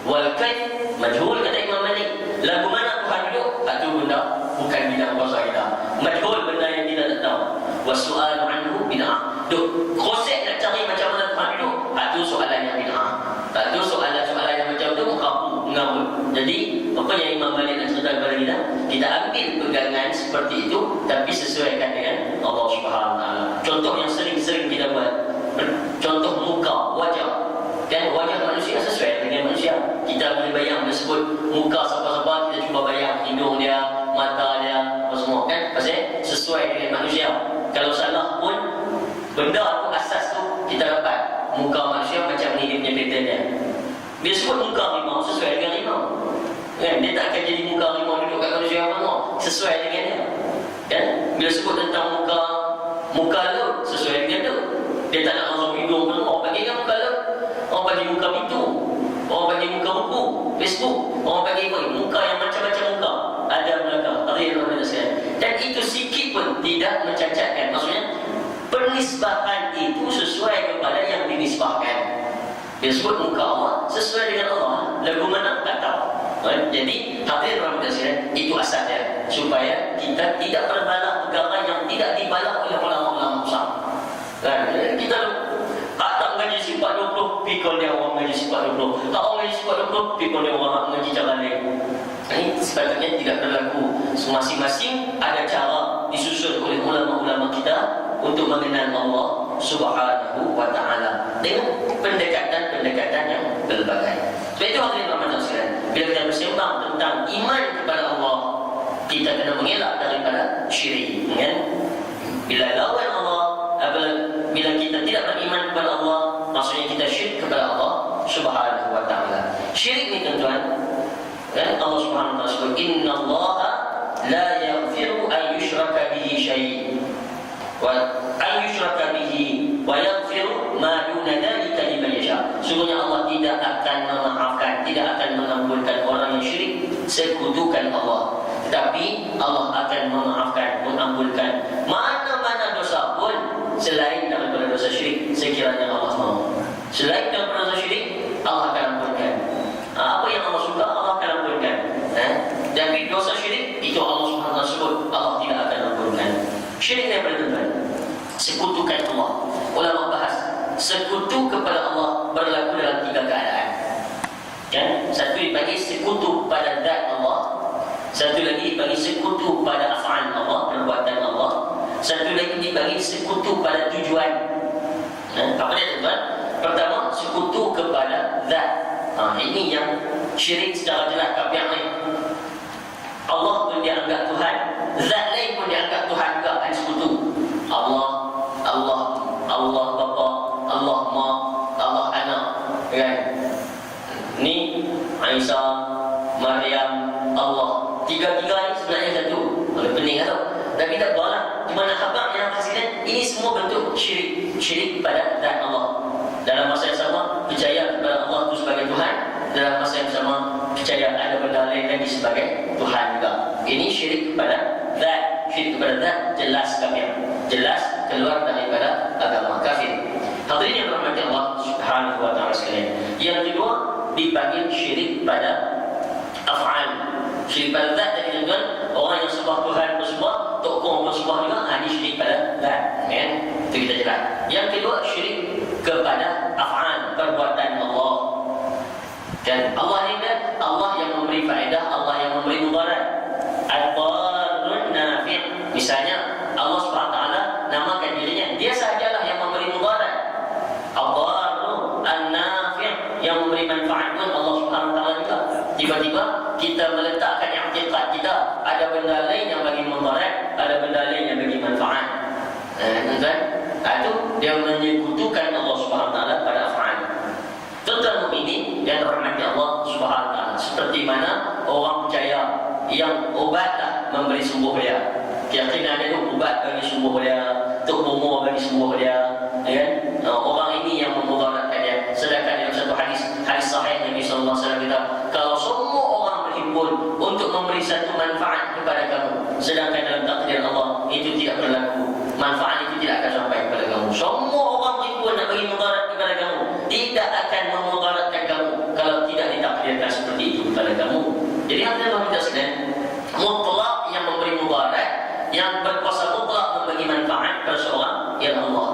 Wal kaif majhul, kata Imam Malik. Lagu mana Tuhan duduk? Itu benda bukan bidang bahasa kita. Majhul, benda yang kita tak tahu. Wasu'alu anhu bid'ah. Duk konsep nak cari macam mana Tuhan duduk, itu soalan yang bid'ah. Itu soalan-soalan yang macam tu ngawur. Jadi apa yang Imam Malik nak cerita kepada kita, kita ambil pegangan seperti itu, tapi sesuaikan dengan Allah Subhanahu Wa Taala. Contoh yang sering-sering kita buat, contoh muka, wajah, kan? Wajah manusia sesuai dengan manusia. Kita boleh bayang, dia sebut muka siapa-siapa, kita cuba bayang hidung dia, mata dia, apa semua, kan? Pasal sesuai dengan manusia. Kalau salah pun, benda tu, asas tu kita dapat. Muka manusia macam ni dia punya pattern dia. Bila sebut muka harimau sesuai dengan harimau. Kan? Dia tak akan jadi muka harimau duduk kat manusia harimau, sesuai dengan dia. Kan? Bila sebut tentang muka laut sesuai dengan tu. Dia tak nak langsung hidung pun. Orang panggil kan muka laut. Orang panggil muka pintu. Orang panggil muka buku, Facebook. Orang panggil muka yang macam-macam muka. Ada belakang. Dan itu sikit pun tidak mencacatkan. Maksudnya penisbahan itu sesuai kepada yang dinisbahkan. Dia sebut muka Allah sesuai dengan Allah. Lagu mana tak tahu. Jadi hadirin rahmati sekalian, itu asal dia, supaya kita tidak berbalah perkara yang tidak dibalah oleh ulama-ulama besar. Kita tak mengaji sifat 20, pikul dia orang mengaji sifat 20. Tak orang mengaji sifat 20, pikul dia orang mengaji cara lain. Ini sepatutnya tidak berlaku. Masing-masing ada cara disusun oleh ulama-ulama kita untuk mengenal Allah Subhanahu wa ta'ala dengan pendekatan-pendekatan yang berbagai. Sebab itu hadirin rahmati sekalian, bila kita bersembang tentang iman kepada Allah, kita kena mengelak daripada syirik. Kan? Bila lawan Allah, bila kita tidak beriman kepada Allah, maksudnya kita syirik kepada Allah Subhanahu wa ta'ala. Syirik ni tuan-tuan, kan? Allah Subhanahu wa ta'ala sebut, Inna Allah la yaghfiru an yushraka bihi syai' wa an yushraka bihi wa yaghfiru ma duna dhalika liman yasha. Sungguhnya Allah tidak akan memaafkan, tidak akan mengampunkan orang yang syirik sekutukan Allah. Tetapi Allah akan memaafkan, mengampunkan mana-mana dosa pun selain daripada dosa syirik, sekiranya Allah mahu. Selain daripada dosa syirik, Allah akan ampunkan. Apa yang Allah suka, Allah akan ampunkan. Tapi dosa syirik, itu Allah Subhanahu wa ta'ala sebut, Allah tidak akan ampunkan. Syirik ni apa tuan-tuan? Sekutukan Allah. Ulama bahas, sekutu kepada Allah berlaku dalam 3 keadaan. Kan? Satu dipanggil sekutu pada zat Allah. Satu lagi dipanggil sekutu pada af'al Allah, perbuatan Allah. Satu lagi dipanggil sekutu pada tujuan. Apa dia tuan-tuan? Pertama, sekutu kepada zat. Ini yang syirik secara jelas kafiah ni. Allah pun dianggap Tuhan, zat lain pun dianggap Tuhan juga, ada sekutu. Allah Bapa, Allah Ma, Allah Anak. Kan? Ni Isa, Maryam, Allah. Tiga-tiga ni sebenarnya satu. Pening tak tahu. Tapi tak apalah. Cuma nak khabar yang hasilnya, ini semua bentuk syirik. Syirik pada zat Allah. Dalam masa yang sama, percaya kepada Allah itu sebagai Tuhan. Dalam masa yang sama, percaya ada benda lain lagi sebagai Tuhan juga. Ini syirik kepada zat. Syirik kepada zat jelas kafir. Jelas keluar daripada agama kafir. Hadirin yang berhormat Allah Subhanahu wa ta'ala sekalian. Yang kedua, dipanggil syirik pada af'al. Syirik pada zat tadi tuan-tuan, orang yang sembah Tuhan bersembah, tokoh bersembah juga, ini syirik pada zat. Kan? Itu kita jelas. Yang kedua, syirik kepada af'al, perbuatan Allah. Dan Allah ni kan, Allah yang memberi faedah, Allah yang memberi mudarat. Ad-darun nafi'. Misalnya Allah SWT namakan dirinya, dia sahajalah yang memberi mudarat. Ad-darun an-nafi', yang memberi manfaat pun Allah SWT juga. Tiba-tiba kita meletakkan i'tiqad kita, ada benda lain yang bagi mudarat, ada benda lain yang bagi manfaat. Tuan-tuan, itu dia menyekutukan Allah SWT pada af'al. Tuan-tuan mukminin yang dirahmati Allah Subhanahu wa ta'ala, seperti mana orang percaya yang obatlah memberi sembuh dia. Keyakinan dia tu ubat bagi sembuh dia, tok bomo bagi sembuh dia, kan? Orang ini yang memudaratkan dia. Sedangkan dalam satu hadis sahih Nabi sallallahu alaihi wasallam kata, kalau semua orang berhimpun untuk memberi satu manfaat kepada kamu, sedangkan dalam takdir Allah itu tidak berlaku, manfaat itu tidak akan sampai kepada kamu. Semua orang berhimpun nak bagi mudarat kepada kamu, tidak akan memudaratkan kamu kalau tidak ditakdirkan seperti itu kepada kamu. Jadi hadirin kita sekalian, mutlak yang memberi mudarat, yang berkuasa mutlak memberi manfaat kepada seorang ialah Allah.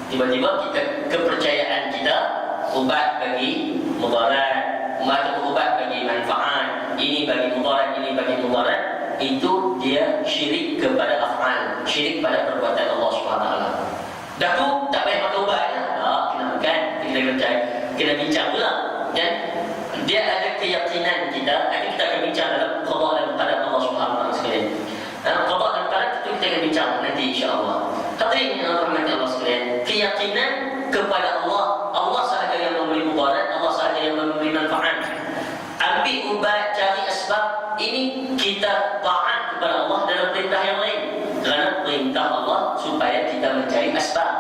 Tiba-tiba kita, kepercayaan kita, ubat bagi mudarat, ubat bagi manfaat, ini bagi mudarat, ini bagi mudarat, itu dia syirik kepada af'al, syirik pada perbuatan Allah SWT. Dah tu tak payah pakai ubat ya? Kena makan, kena bincang pula. Dan dia ada keyakinan kita. Nanti kita akan bincang dalam qada dan qadar Allah SWT sekalian. Qada dan qadar itu kita akan bincang nanti insya-Allah. Hadirin yang dirahmati Allah sekalian, keyakinan kepada Allah, Allah sahaja yang memberi mudarat, Allah sahaja yang memberi manfaat. kita taat kepada Allah dalam perintah yang lain. Kerana perintah Allah supaya kita mencari asbab.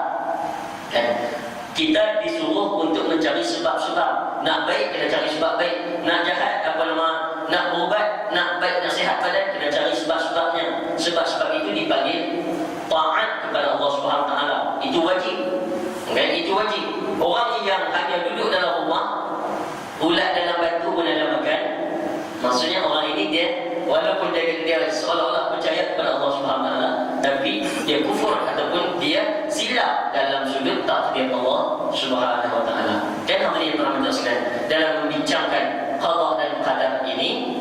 Dan kita disuruh untuk mencari sebab-sebab. Nak baik kena cari sebab baik. Nak jahat nak berubat, nak baik, nak sihat badan, kena cari sebab-sebabnya. Sebab-sebab itu dipanggil taat kepada Allah Subhanahu Wa Taala. Itu wajib. Itu wajib. Orang yang hanya duduk dalam rumah, ulat dalam batu pun ada makan. Maksudnya orang ini dia walaupun dia seolah-olah percaya kepada Allah Subhanahu Wa Taala, tapi dia kufur ataupun dia silap dalam sudut takdir Allah Subhanahu Wa Taala. Dan hadirin rahmati sekalian, dalam membincangkan qada dan qadar ini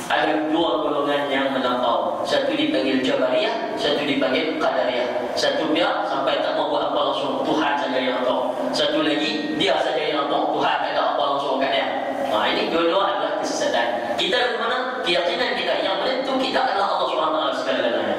ada dua golongan yang melampau. Satu dipanggil Jabariyah, satu dipanggil Qadariyah. Satu pihak sampai tak mau buat apa langsung, Tuhan saja yang tahu. Satu lagi dia saja yang tahu, Tuhan tak ada apa langsung kat dia. Ini dua-dua adalah kesesatan. Kita dari mana? Keyakinan kita yang menentu kita adalah Allah SWT segala-galanya.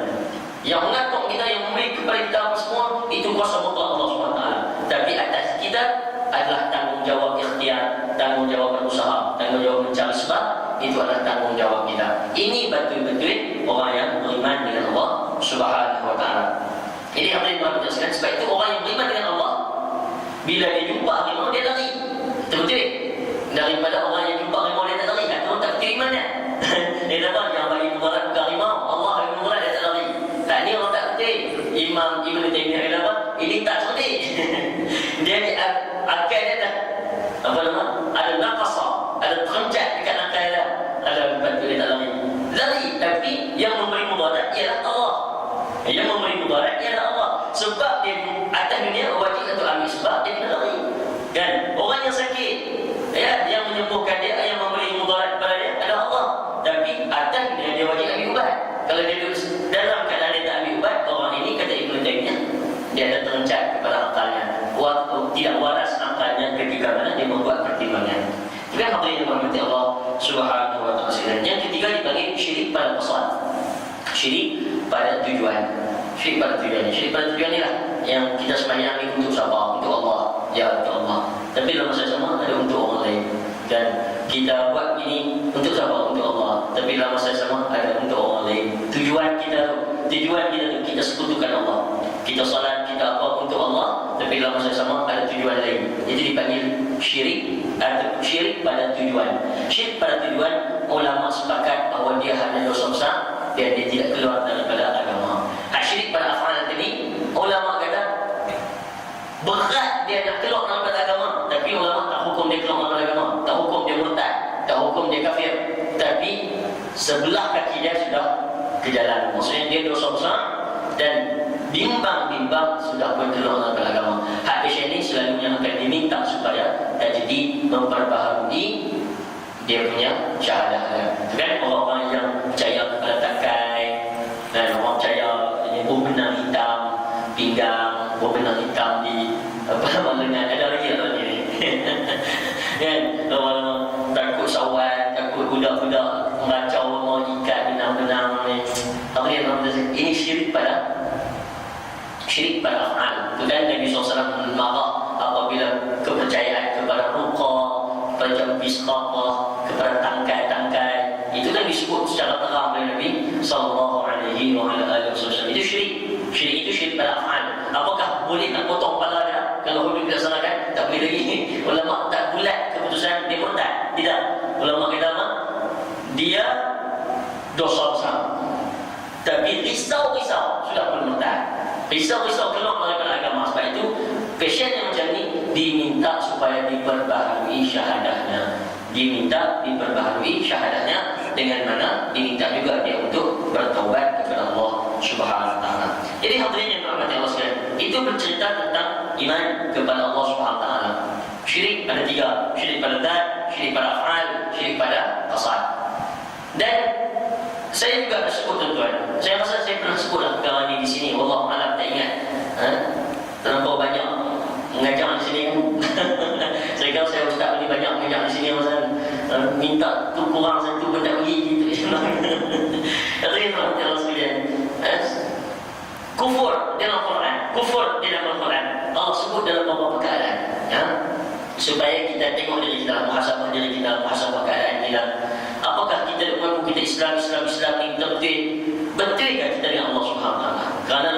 Yang mengatur kita, yang memberi kepada kita apa semua, itu kuasa mutlak Allah SWT. Tapi atas kita adalah tanggungjawab ikhtiar, tanggungjawab berusaha, tanggungjawab mencari sebab. Itu adalah tanggungjawab kita. Ini betul-betul orang yang beriman dengan Allah Subhanahu Wa Taala. Jadi hadirin rahmati sekalian, sebab itu orang yang beriman dengan Allah, bila dia jumpa harimau dia lari. Betul-betul. Daripada orang yang jumpa harimau dia tak lari, atau tak betul imannya. Dia dapat yang bagi mudarat bukan harimau, Allah bagi mudarat dia tak lari. Tak, ni orang tak betul. Imam Ibn Taymiyah kata apa? Ini tak cerdik. Dia ni akal dia dah ada naqasa, ada terencat dekat akal dia. Ada lepas tu dia tak lari. Lari, tapi yang memberi mudarat ialah Allah. Yang memberi mudarat ialah Allah. Sebab dia atas dunia wajib untuk ambil sebab dia kena lari. Kan? Orang yang sakit, yang menyembuhkan dia, yang memberi mudarat kepada dia adalah Allah. Tapi atas dunia dia wajib ambil ubat. Kalau dia duduk dalam keadaan dia tak ambil ubat, orang ini kata Ibn Taymiyah, dia ada terencat kepada akalnya. Tidak waras akalnya ketika mana dia membuat pertimbangan. Juga hadirin rahmati Allah Subhanahu Wa Taala. Yang ketiga dipanggil syirik pada qasad. Syirik pada tujuan. Syirik pada tujuan. Syirik pada tujuan inilah yang kita sembahyang ini untuk siapa? Untuk Allah. Ya, untuk Allah. Tapi dalam masa sama ada untuk orang lain. Dan kita buat ini untuk siapa? Untuk Allah. Tapi dalam masa sama ada untuk orang lain. Tujuan kita kita sekutukan Allah. Kita salat, kita apa untuk Allah, tapi dalam masa sama ada tujuan lain. Itu dipanggil syirik atau syirik pada tujuan. Syirik pada tujuan, ulama sepakat bahawa dia hanya dosa besar dan dia tidak keluar daripada agama. Syirik pada af'al tadi, ulama kata berat dia nak keluar daripada agama, tapi ulama tak hukum dia keluar daripada agama, tak hukum dia murtad, tak hukum dia kafir, tapi sebelah kaki dia sudah ke jalan. Maksudnya dia dosa besar dan bimbang sudah pun keluar daripada agama. Hak Islam ini selalunya akan diminta supaya jadi memperbaharui dia punya syahadah. Kan orang-orang yang percaya kepada takai dan orang percaya benang hitam pinggang, benang hitam di lengan, ada lagi ni. Kan orang takut sawan, takut budak-budak meracau mau ikat benang-benang ni. Ini syirik pada af'al. Itu kan Nabi SAW marah apabila kepercayaan kepada ruqa, kepada bisqaqah, kepada tangkai-tangkai. Itu kan disebut secara terang oleh Nabi SAW. Itu syirik. Syirik itu syirik pada af'al. Apakah boleh nak potong kepala dia? Kalau hukum dilaksanakan, tak boleh lagi. Ulama tak bulat keputusan dia murtad. Tidak. Ulama kata apa? Dia dosa besar. Tapi risau sudah pun murtad. Risau keluar daripada agama. Sebab itu pasien yang macam ni diminta supaya diperbaharui syahadahnya. Dengan mana diminta juga dia untuk bertaubat kepada Allah Subhanahu Wa Taala. Jadi hadirin yang dirahmati Allah sekalian, itu bercerita tentang iman kepada Allah Subhanahu Wa Taala. Syirik ada tiga: syirik pada zat, syirik pada af'al, syirik pada qasad. Dan saya juga nak sebut tuan-tuan, saya rasa saya pernah sebut lah perkara ni di sini. Wallahu a'lam, tak ingat. Terlampau banyak mengajar di sini kan. Saya kira saya ustaz ni banyak mengajar di sini, masa minta tu kurang satu pun tak pergi gitu. Jadi Allah sekalian, kufur dalam Quran, Allah sebut dalam beberapa keadaan, supaya kita tengok diri kita, muhasabah diri kita, muhasabah keadaan kita. Apakah kita walaupun kita Islam Islam ni betul kan kita dengan Allah Subhanahu Wa Taala? Kerana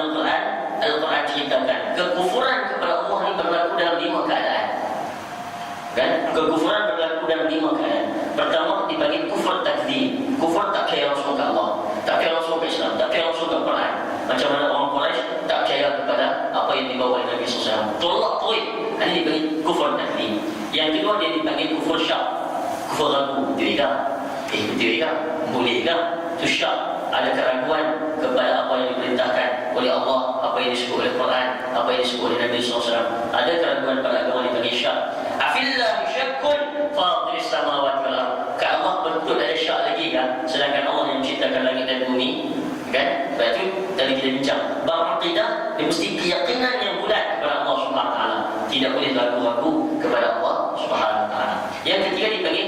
Al-Quran ceritakan kekufuran kepada Allah ni berlaku dalam 5 keadaan. Kan? Kekufuran berlaku dalam 5 keadaan. Pertama dipanggil kufur takdzib. Kufur tak percaya langsung ke Allah, tak percaya langsung ke Islam, tak percaya langsung ke Quran. Macam mana orang Quraisy tak percaya kepada apa yang dibawa oleh Nabi SAW. Tolak terus. Ini dipanggil kufur takdzib. Yang kedua dia dipanggil kufur syak. Kufur ragu. Betul ke? Betul ke? Boleh ke? Itu syak. Ada keraguan kepada apa yang diperintahkan oleh Allah, apa yang disebut oleh Quran, apa yang disebut oleh Nabi SAW. Ada keraguan pada agama dipanggil syak. Afillah syakkun fatiris samawati wal ardh. Kan Allah betul ada syak lagi kan? Sedangkan Allah yang menciptakan langit dan bumi. Kan? Sebab itu tadi kita bincang beraqidah dia mesti keyakinan yang bulat kepada Allah Subhanahu Wa Taala. Tidak boleh ragu-ragu kepada Allah Subhanahu Wa Taala. Yang ketiga dipanggil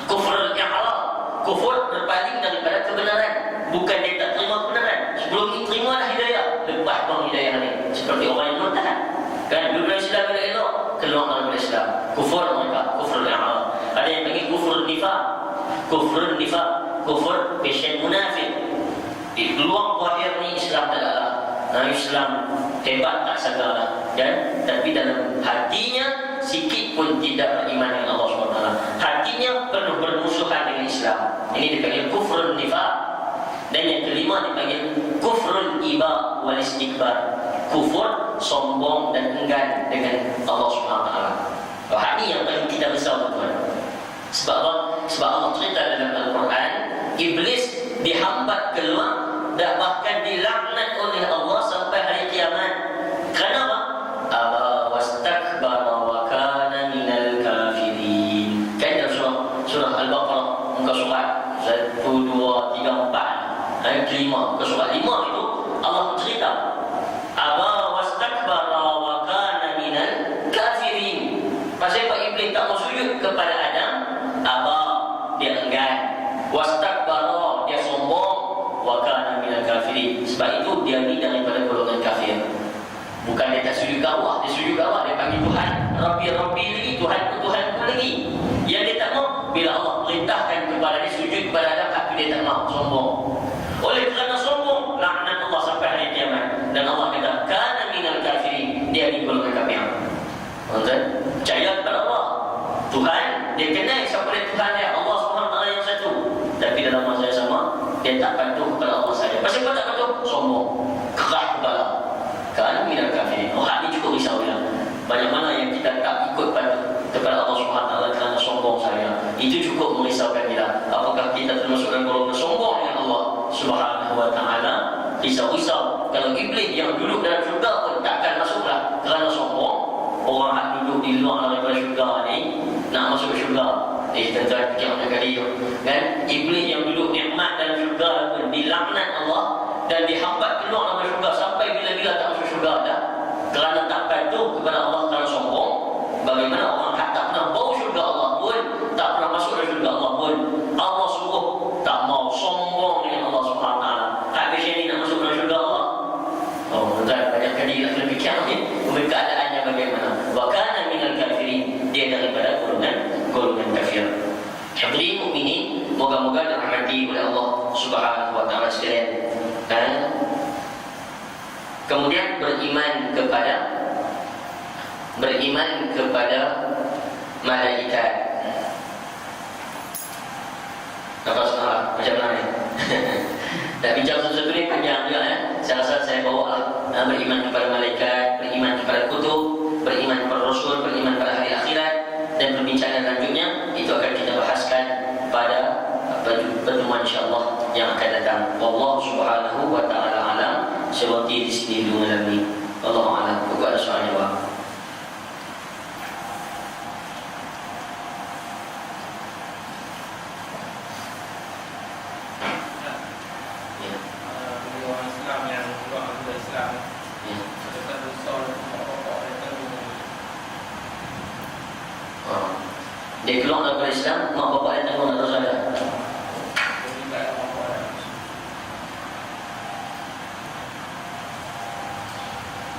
kufur al-i'rad. Kufur berpaling daripada kebenaran. Bukan dia tak terima kebenaran. Sebelum ini terimalah hidayah, lepas bang hidayah ni. Seperti orang yang murtad. Kan dulu Islam bila elok, keluar daripada Islam. Kufur mereka, kufur al-i'rad. Ada yang panggil kufur nifaq. Kufur nifaq, kufur passion munafik. Di luar zahir ni Islam tak ada lah. Islam hebat tak sadarlah. Dan tapi dalam hatinya sikit pun tidak beriman dengan Allah SWT. Hatinya penuh bermusuhan dengan Islam. Ini dipanggil kufrun nifaq. Dan yang kelima dipanggil kufrul iba wal istikbar. Kufur sombong dan enggan dengan Allah SWT. Hal ini yang paling kita risau tuan. Sebab apa? Sebab Allah cerita dalam Al-Quran, iblis dihambat keluar dan bahkan dilaknat oleh Allah sampai hari kiamat. Kenapa? Aba wastakbara wa kana minal kafirin. Kan dalam surah Al-Baqarah muka surat 1, 2, 3, 4 ayat 5 ke surat 5 itu Allah cerita aba wastakbara wa kana minal kafirin. Pasal Pak Iblis tak mau sujud kepada Adam, aba dia enggan, wastakbara dia sombong, wa kana minal kafirin. Sebab itu dia ni daripada golongan kafir. Bukan dia tak sujud ke Allah, dia sujud ke Allah, dia panggil Tuhan Rabbi lagi, Tuhan lagi. Yang dia tak mau bila Allah perintahkan kepada dia sujud kepada Adam, tapi dia tak mau, sombong. Oleh kerana sombong, laknat Allah sampai hari kiamat. Dan Allah kata kana minal kafirin, dia ni golongan kafir. Tuan-tuan, percaya kepada Allah Tuhan, dia kenal siapa dia Tuhan dia, Allah SWT yang satu. Tapi dalam masa yang sama dia tak patuh kepada Allah saja. Pasal apa tak patuh? Sombong, keras kepala. Kan minal kafirin. Hal ini cukup risau ya. Banyak mana yang kita tak ikut patuh kepada Allah SWT kerana sombong saya. Itu cukup merisaukan kita. Apakah kita termasuk dalam golongan sombong dengan Allah SWT? Risau-risau. Kalau iblis yang duduk dalam syurga pun takkan masuklah kerana sombong. Orang yang duduk di luar daripada syurga ni nak masuk syurga. Tuan-tuan fikir macam kali tu kan? Iblis yang duduk nikmat dalam syurga pun dilaknat Allah dan dihambat keluar daripada syurga sampai bila-bila tak masuk syurga dah kerana tak patuh kepada Allah kerana sombong. Bagaimana orang tak pernah bau syurga Allah pun, tak pernah masuk dalam syurga Allah pun, Allah suruh tak mau, sombong dengan Allah SWT. Habis ni nak masuk dalam syurga Allah. Tuan-tuan banyak kali nak kena fikir ni keadaannya bagaimana. Wa kana minal kafirin, dia daripada golongan kafir. Hadirin mukminin, moga-moga dirahmati oleh Allah Subhanahu wa taala sekalian. Kemudian beriman kepada malaikat. Apa salah? Macam mana ni? Tak bincang sesuatu ni panjang juga ya. Saya rasa saya bawa beriman kepada malaikat, beriman kepada kutub, beriman kepada rasul, beriman pada hari akhirat, dan perbincangan lanjutnya itu akan kita bahaskan pada pertemuan insya-Allah yang akan datang. Wallahu subhanahu wa ta'ala alam. Seperti di sini dulu malam ni. Wallahu a'lam. Buku ada soal jawab. Dia keluar daripada Islam, mak bapak dia tanggung atas saya.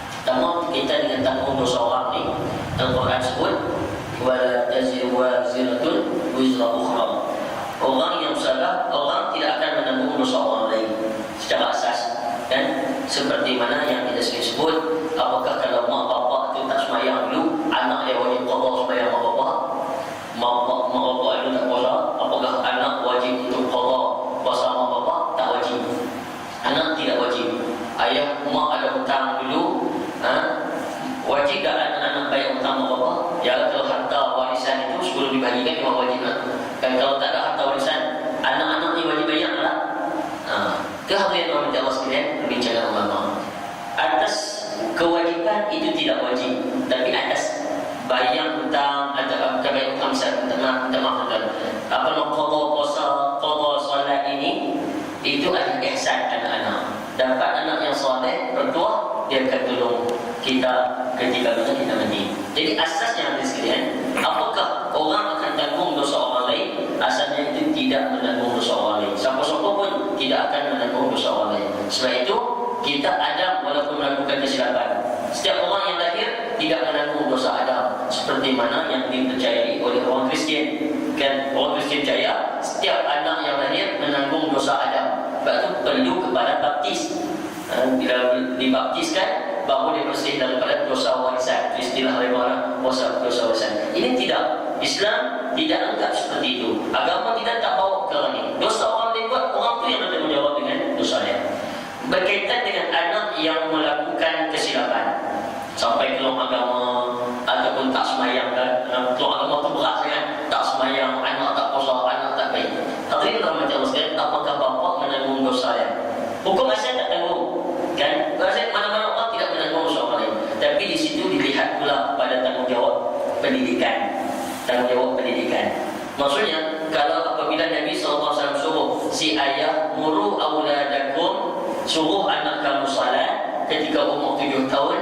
Pertama, kita dengan tanggung dosa orang ni, Al-Quran sebut wala taziru waziratun wizra ukhra. Orang yang salah menanggung dosa orang lain secara asas, kan? Seperti mana yang kita sebut, apakah kalau mak bapak itu tak sembahyang dulu, anak dia wajib qada sembahyang mak bapak? Mak bapak itu tak puasa, apakah anak wajib untuk qada puasa mak bapak? Tak wajib. Anak tidak wajib. Ayah mak ada hutang dulu, wajib tak anak-anak bayar hutang mak bapak? Ya, kalau harta warisan itu sebelum dibagikan memang wajib. Kan kalau tak ada harta warisan, anak-anak ni wajib bayar lah. Kehadiran orang Allah sekalian, perbincangan ulama. Atas kewajiban itu tidak wajib, tapi atas bayar hutang atau bayar hutang minta maaf apa nama qada puasa, qada solat ini, itu adalah ihsan anak-anak. Dapat anak yang soleh, bertuah, dia akan tolong kita ketika kita mati. Jadi asasnya hadis sekalian, apakah orang akan tanggung dosa orang lain? Asalnya itu tidak menanggung dosa orang lain. Siapa-siapa pun tidak akan menanggung dosa orang lain. Sebab itu kita Adam walaupun melakukan kesilapan, setiap orang yang lahir tidak menanggung dosa Adam, seperti mana yang dipercayai oleh orang Kristian. Kan orang Kristian percaya setiap anak yang lahir menanggung dosa Adam. Sebab itu perlu kepada baptis. Bila dibaptiskan, baru dia bersih daripada dosa warisan. Istilah orang dosa warisan. Ini tidak, Islam tidak anggap seperti itu. Agama kita tak bawa ke orang ini. Dosa orang lain buat, orang tu yang bertanggung jawab dengan dosanya. Berkaitan dengan anak yang melakukan kesilapan sampai keluar agama ataupun tak semayang, kan? Keluar agama tu berat sangat. Tak semayang, anak tak puasa, anak tak baik. Hadirin rahmati Allah sekalian, apakah bapa menanggung dosa dia? Hukum asal tak tanggung, kan? Asal mana-mana orang tidak menanggung dosa orang lain. Tapi di situ dilihat pula pada tanggungjawab pendidikan. Tanggungjawab pendidikan. Maksudnya, kalau apabila Nabi SAW suruh si ayah muru auladakum, suruh anak kamu salat ketika umur 7 tahun.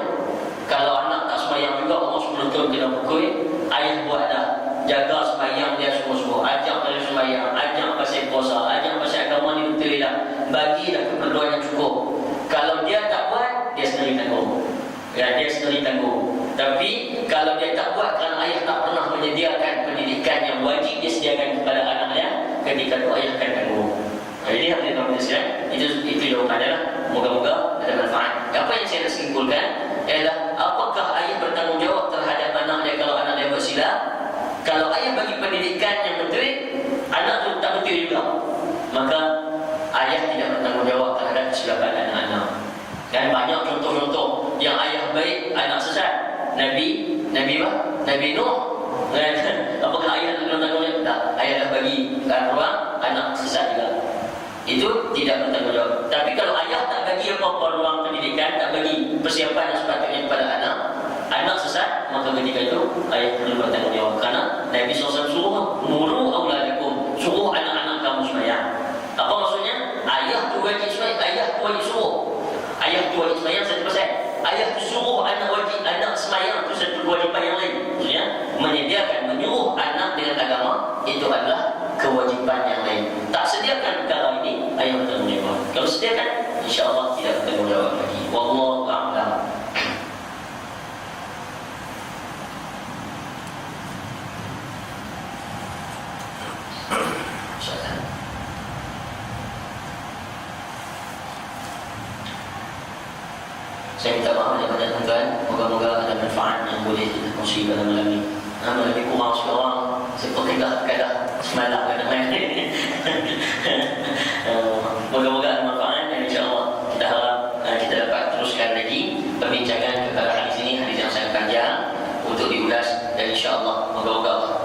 Kalau anak tak sembahyang juga umur 10 tahun kena pukul, ayah buat dah. Jaga sembahyang dia semua-semua, ajak dia sembahyang, ajak pasal puasa, ajak pasal agama ni betul dah. Bagilah keperluan yang cukup. Kalau dia tak buat, dia sendiri tanggung. Ya, dia sendiri tanggung. Tapi kalau dia tak buat kerana ayah tak pernah menyediakan pendidikan yang wajib dia sediakan kepada anaknya, ketika itu ayah akan tanggung. Jadi hadirin rahmati sekalian, itu jawapannya lah. Moga-moga ada manfaat. Apa yang saya nak simpulkan ialah apakah ayah bertanggungjawab terhadap anak dia kalau anak dia bersilap? Kalau ayah bagi pendidikan yang betul, anak tu tak betul juga, maka ayah tidak bertanggungjawab terhadap kesilapan anak-anak. Dan banyak contoh-contoh yang ayah baik, anak sesat. Nabi Nuh. Apakah ayah tak bertanggungjawab? Tak, ayah dah bagi ruang, anak sesat juga. Itu tidak bertanggungjawab. Tapi kalau ayah tak bagi apa-apa ruang pendidikan, tak bagi persiapan yang sepatutnya kepada anak sesat, maka ketika itu ayah perlu bertanggungjawab. Kerana Nabi SAW suruh muru auladakum, suruh anak-anak kamu sembahyang. Apa maksudnya? Ayah tu wajib sembahyang, ayah tu wajib suruh. Ayah tu wajib sembahyang satu persen. Ayah tu suruh anak wajib, anak sembahyang tu satu kewajipan yang lain. Maksudnya menyediakan, menyuruh anak dengan agama, itu adalah kewajipan yang lain. Tak sediakan perkara ini, ayah bertanggungjawab. Kalau sediakan, insya-Allah tidak bertanggungjawab lagi. Wallahu a'lam. Saya minta maaf kepada tuan-tuan, moga-moga ada manfaat yang boleh kita kongsi pada malam ini. Lebih kurang sekarang seperti kadah semalam kadang-kadang. Moga-moga ada manfaat dan insya-Allah kita harap kita dapat teruskan lagi perbincangan perkara hadis ini, hadis yang sangat panjang untuk diulas, dan insya-Allah moga-moga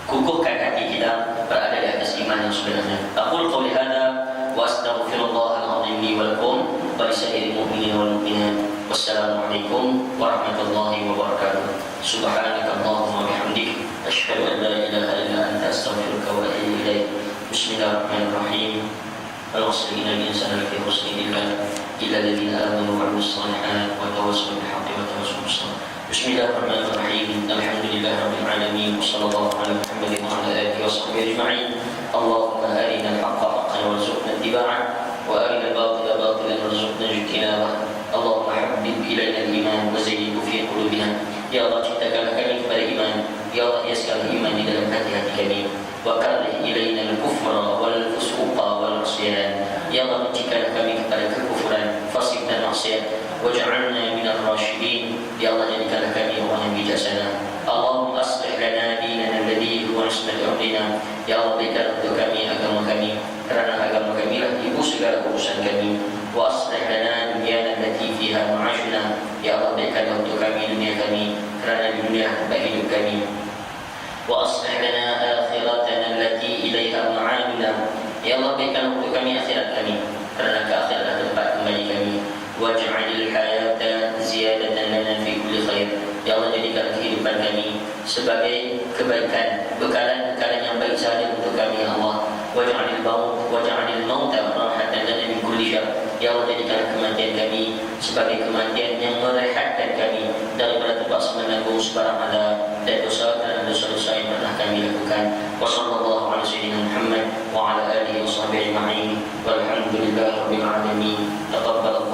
kukuhkan hati kita berada di atas iman yang sebenarnya. Aqul qawli hadza wa astaghfirullahal azim li wa lakum wa lisa'iril mu'minina wal mu'minat. Wassalamualaikum warahmatullahi wabarakatuh. Subhanakallahumma wa bihamdik, asyhadu an la ilaha illa anta, astaghfiruka wa atubu ilaik. Bismillahirrahmanirrahim. Al-wasli inna al-insana lafi khusr illa alladhina amanu wa 'amilus shalihat wa tawassaw bil haqqi wa tawassaw bis sabr. Bismillahirrahmanirrahim. Alhamdulillahirabbil alamin. Wassallallahu ala Muhammadin wa ala alihi wa sahbihi ajma'in. Allahumma arina al-haqqa haqqan warzuqna ittiba'ah wa arina al-batila batilan warzuqna ijtinabah. Allahumma habbib ilayna al-iman wa zayyinhu fi qulubina. Ya Allah, ciptakanlah kami kepada iman. Ya Allah, hiaskanlah iman di dalam hati-hati kami. Wa karrih ilayna al-kufra wal fusuqa wal 'isyan. waj'alna minal rasyidin. Ya Allah, jadikanlah kami orang yang bijaksana. Allahumma aslih lana dinana alladhi huwa ismatu amrina. Ya Allah, berikan untuk kami agama kami, kerana agama kami lah ibu segala urusan kami. Wa aslih lana dunyana allati fiha ma'ashuna. Ya Allah, berikan untuk kami dunia kami, kerana di dunia tempat hidup kami. Wa aslih lana akhiratana allati ilaiha ma'amina. Ya Allah, berikan untuk kami akhirat kami, kerana ke akhirat tempat kembali kami. Waj'alil hayata ziyadatan lana fi kulli khair. Ya Allah, jadikan kehidupan kami sebagai kebaikan, bekalan-bekalan yang baik sahaja untuk kami, ya Allah. Waj'alil mauta rahatan lana min kulli syarr. Ya Allah, jadikan kematian kami sebagai kematian yang merehatkan kami daripada tempat menanggung sebarang adab dan dosa dan dosa-dosa yang pernah kami lakukan. Wa sallallahu ala sayyidina Muhammad wa ala alihi wa sahbihi ajma'in. Walhamdulillahirabbil alamin. Taqabbalallahu